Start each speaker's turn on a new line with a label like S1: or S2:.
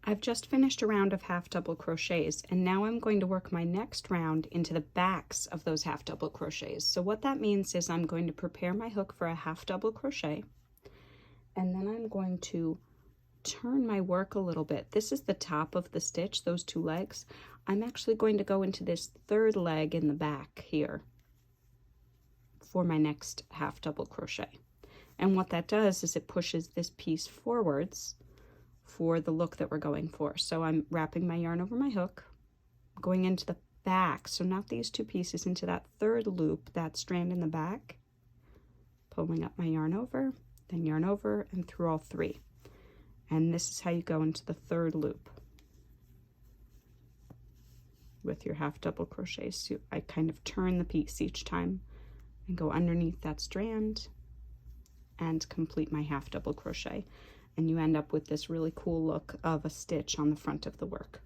S1: I've just finished a round of half double crochets, and now I'm going to work my next round into the backs of those half double crochets. So what that means is I'm going to prepare my hook for a half double crochet, and then I'm going to turn my work a little bit. This is the top of the stitch, those two legs. I'm actually going to go into this third leg in the back here for my next half double crochet. And what that does is it pushes this piece forwards for the look that we're going for. So I'm wrapping my yarn over my hook, going into the back, so not these two pieces, into that third loop, that strand in the back, pulling up my yarn over, then yarn over, and through all three. And this is how you go into the third loop with your half double crochet. So I kind of turn the piece each time and go underneath that strand and complete my half double crochet. And you end up with this really cool look of a stitch on the front of the work.